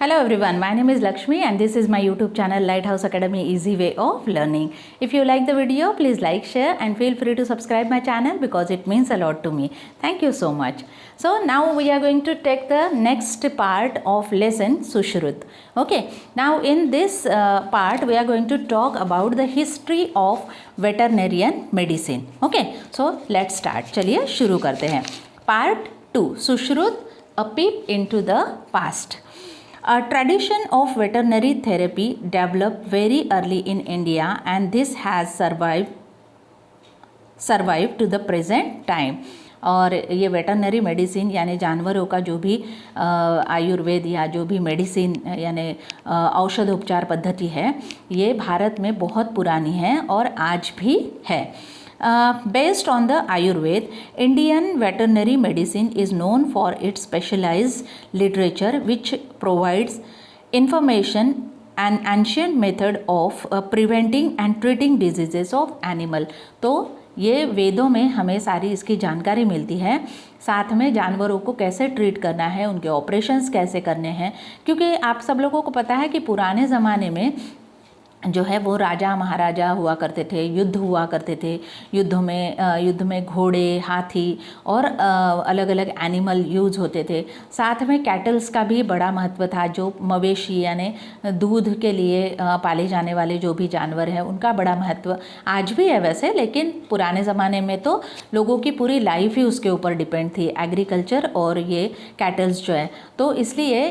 Hello everyone, my name is Lakshmi and this is my YouTube channel Lighthouse Academy Easy Way of Learning. If you like the video, please like, share and feel free to subscribe my channel because it means a lot to me. Thank you so much. So now we are going to take the next part of lesson Sushrut. Okay, now in this part we are going to talk about the history of veterinarian medicine. Okay, so let's start. चलिए शुरू करते हैं. Part 2, Sushrut, a peep into the past. A tradition of veterinary therapy developed very early in India and this has survived to the present time. और ये veterinary medicine यानी जानवरों का जो भी आयुर्वेद या जो भी मेडिसिन यानी औषध उपचार पद्धति है, ये भारत में बहुत पुरानी है और आज भी है. Based on the Ayurveda, Indian veterinary medicine is known for its specialized literature which provides information and ancient method of preventing and treating diseases of animal. तो ये वेदों में हमें सारी इसकी जानकारी मिलती है, साथ में जानवरों को कैसे ट्रीट करना है, उनके ऑपरेशंस कैसे करने हैं. क्योंकि आप सब लोगों को पता है कि पुराने ज़माने में जो है वो राजा महाराजा हुआ करते थे, युद्ध हुआ करते थे. युद्ध में घोड़े, हाथी और अलग अलग एनिमल यूज़ होते थे. साथ में कैटल्स का भी बड़ा महत्व था. जो मवेशी यानी दूध के लिए पाले जाने वाले जो भी जानवर हैं उनका बड़ा महत्व आज भी है वैसे, लेकिन पुराने ज़माने में तो लोगों की पूरी लाइफ ही उसके ऊपर डिपेंड थी, एग्रीकल्चर और ये कैटल्स जो है. तो इसलिए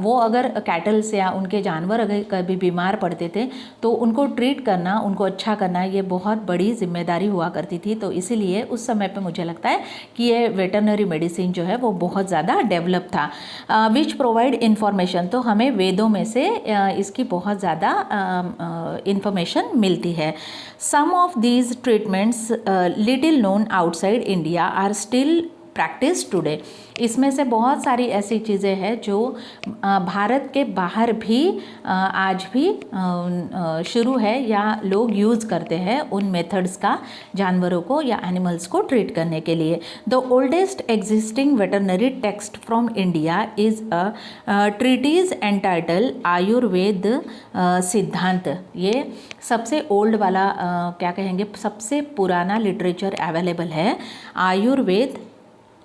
वो अगर कैटल्स या उनके जानवर अगर कभी बीमार पड़ते थे तो उनको ट्रीट करना, उनको अच्छा करना, ये बहुत बड़ी जिम्मेदारी हुआ करती थी. तो इसीलिए उस समय पे मुझे लगता है कि ये वेटरनरी मेडिसिन जो है वो बहुत ज़्यादा डेवलप था. विच प्रोवाइड इन्फॉर्मेशन, तो हमें वेदों में से इसकी बहुत ज़्यादा इन्फॉर्मेशन मिलती है. Some of these treatments little known outside India are still practice today. इसमें से बहुत सारी ऐसी चीज़ें हैं जो भारत के बाहर भी आज भी शुरू है या लोग यूज़ करते हैं उन मेथड्स का जानवरों को या एनिमल्स को ट्रीट करने के लिए. The oldest existing veterinary text from India is a treatise entitled Ayurveda Siddhanta. ये सबसे ओल्ड वाला क्या कहेंगे, सबसे पुराना लिटरेचर अवेलेबल है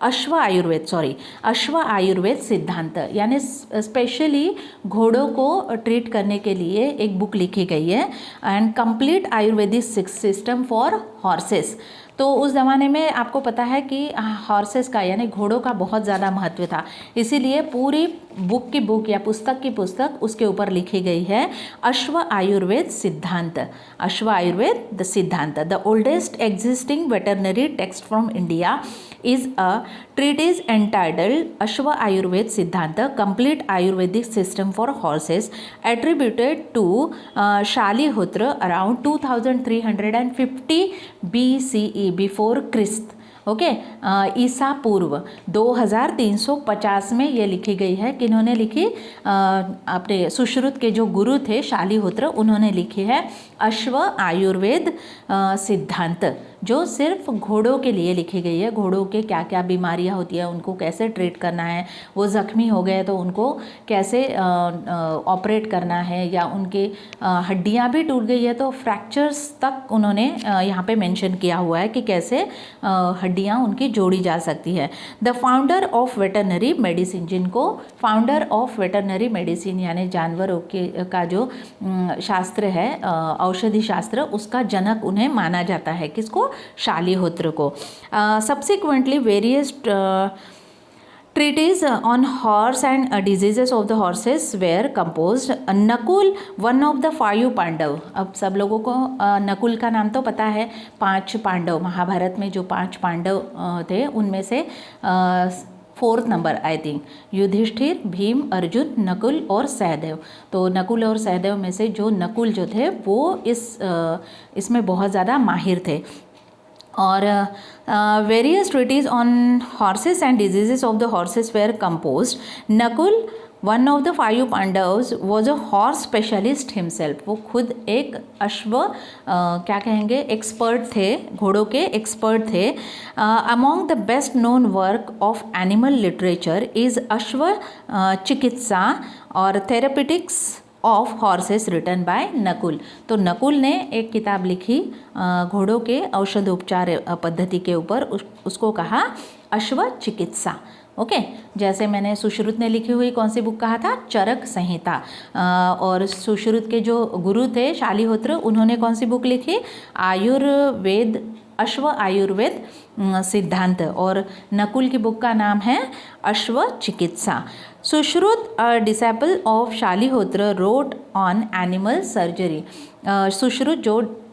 अश्व आयुर्वेद सिद्धांत, यानी स्पेशली घोड़ों को ट्रीट करने के लिए एक बुक लिखी गई है. And complete Ayurvedic system for horses. तो उस ज़माने में आपको पता है कि हॉर्सेस का यानी घोड़ों का बहुत ज़्यादा महत्व था, इसीलिए पूरी बुक या पुस्तक की पुस्तक उसके ऊपर लिखी गई है अश्व आयुर्वेद सिद्धांत. The oldest existing veterinary text from India is a treatise entitled Ashwa Ayurved Siddhanta, Complete Ayurvedic System for Horses, attributed to Shalihotra around 2350 BCE before Christ. Okay, ईसा पूर्व 2350 में ये लिखी गई है. किन्होंने लिखी? अपने सुश्रुत के जो गुरु थे शालिहोत्र, उन्होंने लिखी है अश्व आयुर्वेद सिद्धांत, जो सिर्फ घोड़ों के लिए लिखी गई है. घोड़ों के क्या क्या बीमारियां होती है, उनको कैसे ट्रीट करना है, वो ज़ख्मी हो गए तो उनको कैसे ऑपरेट करना है, या उनके हड्डियां भी टूट गई है तो फ्रैक्चर्स तक उन्होंने यहाँ पे मेंशन किया हुआ है कि कैसे हड्डियाँ उनकी जोड़ी जा सकती है. The founder of veterinary medicine, जिनको फाउंडर ऑफ वेटरनरी मेडिसिन यानी जानवरों के का जो शास्त्र है, औषधि शास्त्र, उसका जनक उन्हें माना जाता है. किसको? शालिहोत्र को. Subsequently various treatise on horse and diseases of the horses were composed. Nakul, one of the 5 Pandav. अब सब लोगों को नकुल का नाम तो पता है. 5 पांडव, महाभारत में जो 5 पांडव थे उनमें से 4th number I think, Yudhishthir, Bhim, Arjun, Nakul और सहदेव. तो नकुल और सहदेव में से जो नकुल जो थे वो इसमें बहुत ज़्यादा माहिर थे. और various treatise on horses and diseases of the horses were composed. Nakul one of the 5 Pandavs was a horse specialist himself, वो खुद एक अश्व क्या कहेंगे एक्सपर्ट थे, घोड़ों के एक्सपर्ट थे। Among the best known work of animal literature is Ashva Chikitsa और therapeutics of horses written by Nakul. तो नकुल ने एक किताब लिखी घोड़ों के औषधोपचार पद्धति के ऊपर, उसको कहा अश्व चिकित्सा। ओके जैसे मैंने सुश्रुत ने लिखी हुई कौन सी बुक कहा था, चरक संहिता। और सुश्रुत के जो गुरु थे शालिहोत्र, उन्होंने कौन सी बुक लिखी, आयुर्वेद, अश्व आयुर्वेद सिद्धांत। और नकुल की बुक का नाम है अश्व चिकित्सा। Sushruta disciple of Shalihotra wrote on animal surgery. Sushruta जो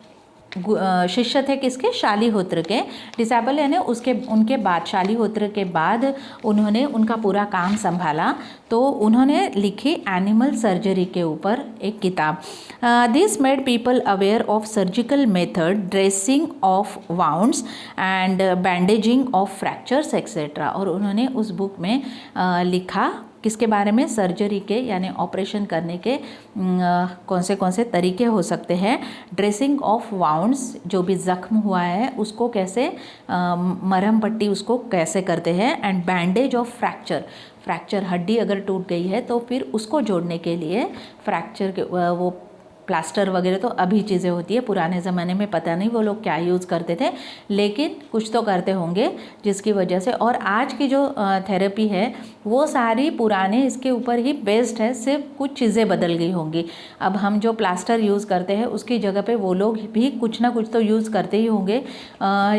शिष्य थे किसके, शालिहोत्र के। डिसेबल यानी उनके बाद, शालिहोत्र के बाद उन्होंने उनका पूरा काम संभाला, तो उन्होंने लिखी एनिमल सर्जरी के ऊपर एक किताब। This made people aware of surgical method, dressing of wounds and bandaging of fractures etcetera. और उन्होंने उस बुक में लिखा किसके बारे में, सर्जरी के यानी ऑपरेशन करने के कौन से तरीके हो सकते हैं, ड्रेसिंग ऑफ वाउंड्स, जो भी ज़ख्म हुआ है उसको कैसे मरहम पट्टी उसको कैसे करते हैं, एंड बैंडेज ऑफ फ्रैक्चर हड्डी अगर टूट गई है तो फिर उसको जोड़ने के लिए फ्रैक्चर के वो प्लास्टर वगैरह तो अभी चीज़ें होती है, पुराने ज़माने में पता नहीं वो लोग क्या यूज़ करते थे, लेकिन कुछ तो करते होंगे जिसकी वजह से। और आज की जो थेरेपी है वो सारी पुराने इसके ऊपर ही बेस्ड है, सिर्फ कुछ चीज़ें बदल गई होंगी। अब हम जो प्लास्टर यूज़ करते हैं उसकी जगह पे वो लोग भी कुछ ना कुछ तो यूज़ करते ही होंगे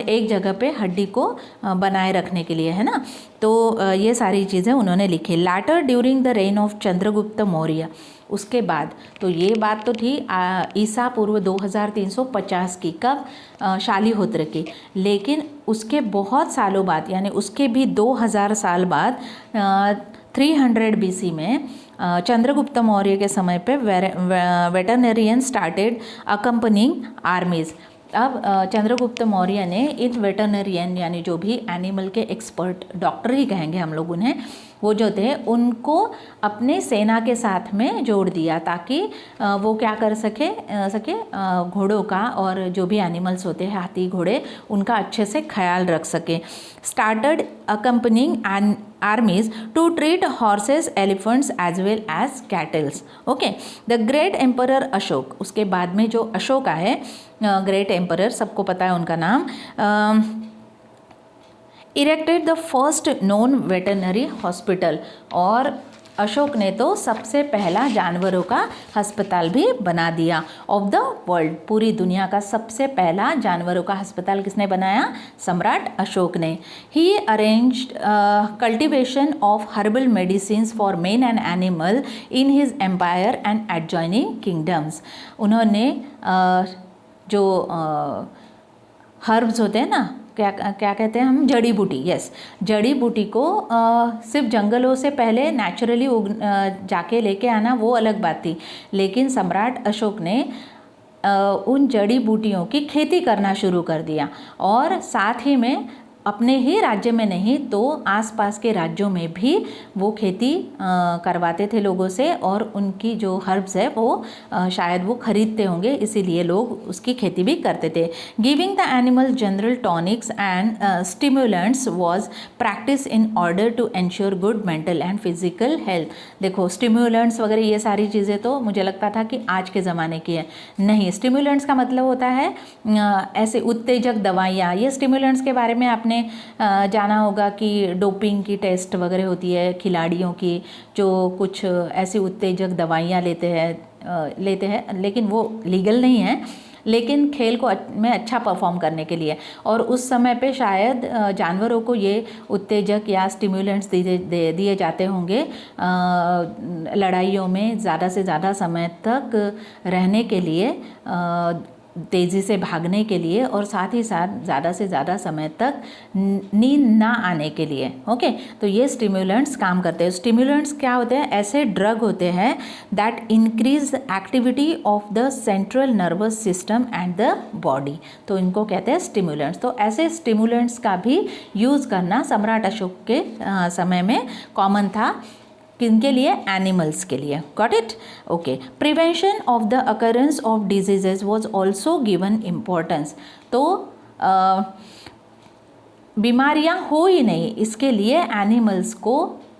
एक जगह पे हड्डी को बनाए रखने के लिए, है ना। तो ये सारी चीज़ें उन्होंने लिखी। Later during the reign of Chandragupta Maurya, उसके बाद, तो ये बात तो थी ईसा पूर्व 2350 की, कब, शालिहोत्र की। लेकिन उसके बहुत सालों बाद यानी उसके भी 2000 साल बाद 300 BC में चंद्रगुप्त मौर्य के समय पे वेटरनरियन स्टार्टेड अकम्पनिंग आर्मीज़। अब चंद्रगुप्त मौर्य ने इन वेटरनरियन यानी जो भी एनिमल के एक्सपर्ट, डॉक्टर ही कहेंगे हम लोग उन्हें, वो जो थे उनको अपने सेना के साथ में जोड़ दिया ताकि वो क्या कर सके घोड़ों का और जो भी एनिमल्स होते हैं हाथी घोड़े उनका अच्छे से ख्याल रख सके। Started accompanying and armies to treat horses, elephants as well as cattles. Okay, the great emperor Ashoka, उसके बाद में जो अशोका है ग्रेट एम्परर, सबको पता है उनका नाम, erected the first known veterinary hospital. और अशोक ने तो सबसे पहला जानवरों का अस्पताल भी बना दिया। ऑफ द वर्ल्ड, पूरी दुनिया का सबसे पहला जानवरों का अस्पताल किसने बनाया, सम्राट अशोक ने। He arranged cultivation of herbal medicine for man and animal in his empire and adjoining kingdoms. उन्होंने जो हर्ब्स होते हैं ना, क्या कहते हैं हम, जड़ी बूटी, यस, जड़ी बूटी को सिर्फ जंगलों से पहले नेचुरली जाके लेके आना वो अलग बात थी, लेकिन सम्राट अशोक ने उन जड़ी बूटियों की खेती करना शुरू कर दिया। और साथ ही में अपने ही राज्य में नहीं तो आसपास के राज्यों में भी वो खेती करवाते थे लोगों से, और उनकी जो हर्ब्स है वो शायद वो खरीदते होंगे, इसीलिए लोग उसकी खेती भी करते थे। Giving the animal general tonics and stimulants was practice in order to ensure good mental and physical health. देखो स्टिमुलेंट्स वगैरह ये सारी चीज़ें तो मुझे लगता था कि आज के ज़माने की है, नहीं। स्टिमुलेंट्स का मतलब होता है ऐसे उत्तेजक दवाइयाँ। ये स्टिमुलेंट्स के बारे में आपने जाना होगा कि डोपिंग की टेस्ट वगैरह होती है खिलाड़ियों की, जो कुछ ऐसी उत्तेजक दवाइयाँ लेते हैं, लेकिन वो लीगल नहीं है, लेकिन खेल को में अच्छा परफॉर्म करने के लिए। और उस समय पे शायद जानवरों को ये उत्तेजक या स्टिमुलेंट्स दिए जाते होंगे लड़ाइयों में ज़्यादा से ज़्यादा समय तक रहने के लिए, तेज़ी से भागने के लिए, और साथ ही साथ ज़्यादा से ज़्यादा समय तक नींद ना आने के लिए। ओके, तो ये स्टिमुलेंट्स काम करते हैं। स्टिमुलेंट्स क्या होते हैं, ऐसे ड्रग होते हैं that increase activity of the central nervous system and the body, तो इनको कहते हैं स्टिमुलेंट्स। तो ऐसे स्टिमुलेंट्स का भी यूज़ करना सम्राट अशोक के समय में कॉमन था। किनके लिए? एनिमल्स के लिए. Got it? Okay. Prevention of the occurrence of diseases was also given importance. तो बीमारियां हो ही नहीं, इसके लिए एनिमल्स को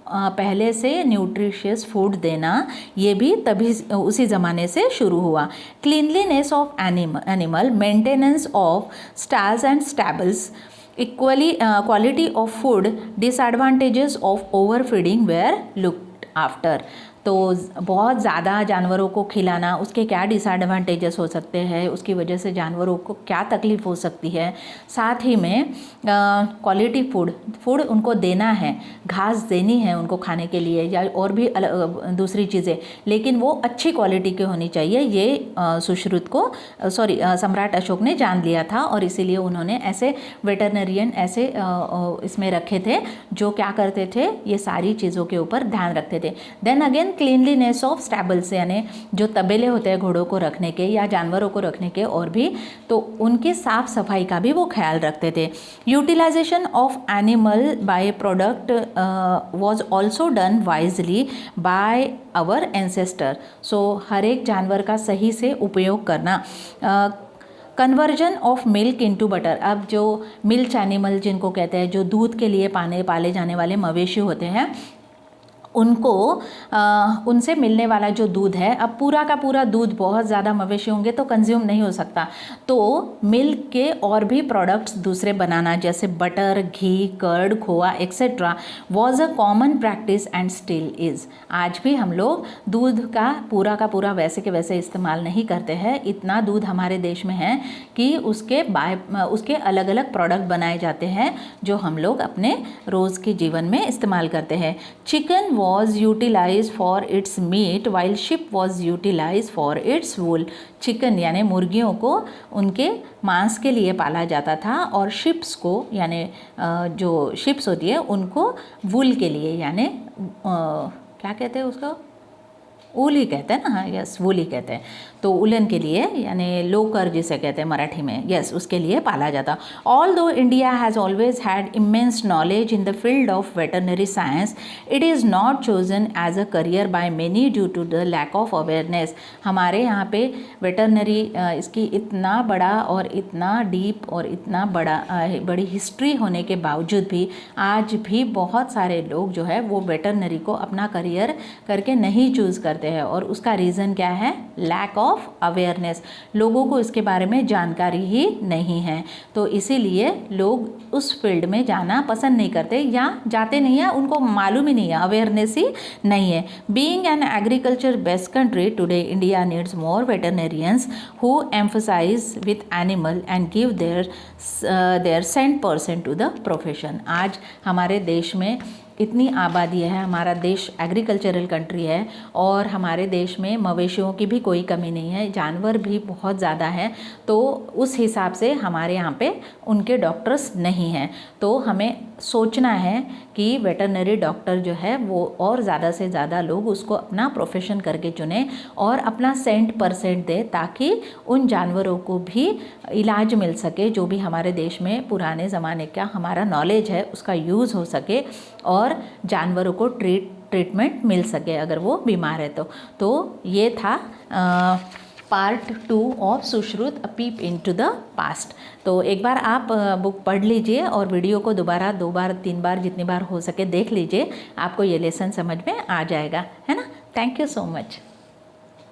पहले से न्यूट्रिशियस फूड देना, ये भी तभी उसी ज़माने से शुरू हुआ. Cleanliness of animal, maintenance of stalls and stables, equally quality of food, disadvantages of over feeding were looked after. तो बहुत ज़्यादा जानवरों को खिलाना, उसके क्या डिसएडवांटेजेस हो सकते हैं, उसकी वजह से जानवरों को क्या तकलीफ़ हो सकती है. साथ ही में क्वालिटी फूड उनको देना है, घास देनी है उनको खाने के लिए या और भी दूसरी चीज़ें, लेकिन वो अच्छी क्वालिटी की होनी चाहिए. ये सुश्रुत को सम्राट अशोक ने जान लिया था और इसीलिए उन्होंने ऐसे वेटरनरियन ऐसे इसमें रखे थे जो क्या करते थे, ये सारी चीज़ों के ऊपर ध्यान रखते थे. देन अगेन क्लीनलीनेस ऑफ स्टैबल्स, यानी जो तबेले होते हैं घोड़ों को रखने के या जानवरों को रखने के और भी, तो उनकी साफ सफाई का भी वो ख्याल रखते थे. Utilisation of animal by product was also done wisely by our ancestor. So हर एक जानवर का सही से उपयोग करना. Conversion of milk into butter. अब जो मिल्क एनिमल जिनको कहते हैं, जो दूध के लिए पाले जाने वाले मवेशी होते हैं, उनको उनसे मिलने वाला जो दूध है, अब पूरा का पूरा दूध बहुत ज़्यादा मवेशी होंगे तो कंज्यूम नहीं हो सकता, तो मिल्क के और भी प्रोडक्ट्स दूसरे बनाना, जैसे butter, ghee, curd, khoa etcetera was a common practice and still is. आज भी हम लोग दूध का पूरा वैसे के वैसे इस्तेमाल नहीं करते हैं. इतना दूध हमारे देश में है कि उसके अलग अलग प्रोडक्ट बनाए जाते हैं जो हम लोग अपने रोज़ के जीवन में इस्तेमाल करते हैं. Chicken was utilized for its meat while sheep was utilized for its wool. Chicken यानी मुर्गियों को उनके मांस के लिए पाला जाता था और शिप्स को यानी जो शिप्स होती है उनको वूल के लिए, यानी क्या कहते हैं उसको, ऊल ही कहते हैं ना. हाँ, यस, वूल ही कहते हैं. तो उलन के लिए यानी लोकर जिसे कहते हैं मराठी में, यस, उसके लिए पाला जाता. Although India has always had immense knowledge in the field of veterinary science, it is not chosen as a career by many due to the lack of awareness. हमारे यहाँ पे वेटरनरी इसकी इतना बड़ा और इतना डीप और इतना बड़ी हिस्ट्री होने के बावजूद भी आज भी बहुत सारे लोग जो है वो वेटरनरी को अपना करियर करके नहीं चूज़ करते हैं. और उसका रीज़न क्या है? Lack of awareness. लोगों को इसके बारे में जानकारी ही नहीं है, तो इसीलिए लोग उस फील्ड में जाना पसंद नहीं करते या जाते नहीं हैं, उनको मालूम ही नहीं है, अवेयरनेस ही नहीं है. Being an agriculture based country today, India needs more veterinarians who emphasise with animal and give their 100% to the profession. आज हमारे देश में इतनी आबादी है, हमारा देश एग्रीकल्चरल कंट्री है और हमारे देश में मवेशियों की भी कोई कमी नहीं है, जानवर भी बहुत ज़्यादा हैं, तो उस हिसाब से हमारे यहाँ पे उनके डॉक्टर्स नहीं हैं. तो हमें सोचना है कि वेटरनरी डॉक्टर जो है वो और ज़्यादा से ज़्यादा लोग उसको अपना प्रोफेशन करके चुने और अपना 100% दे, ताकि उन जानवरों को भी इलाज मिल सके, जो भी हमारे देश में पुराने ज़माने का हमारा नॉलेज है उसका यूज़ हो सके और जानवरों को ट्रीटमेंट मिल सके अगर वो बीमार है तो ये था part 2 of Sushruta a peep into the past. तो एक बार आप बुक पढ़ लीजिए और वीडियो को दोबारा 2 बार 3 बार जितनी बार हो सके देख लीजिए, आपको ये लेसन समझ में आ जाएगा, है ना. Thank you so much.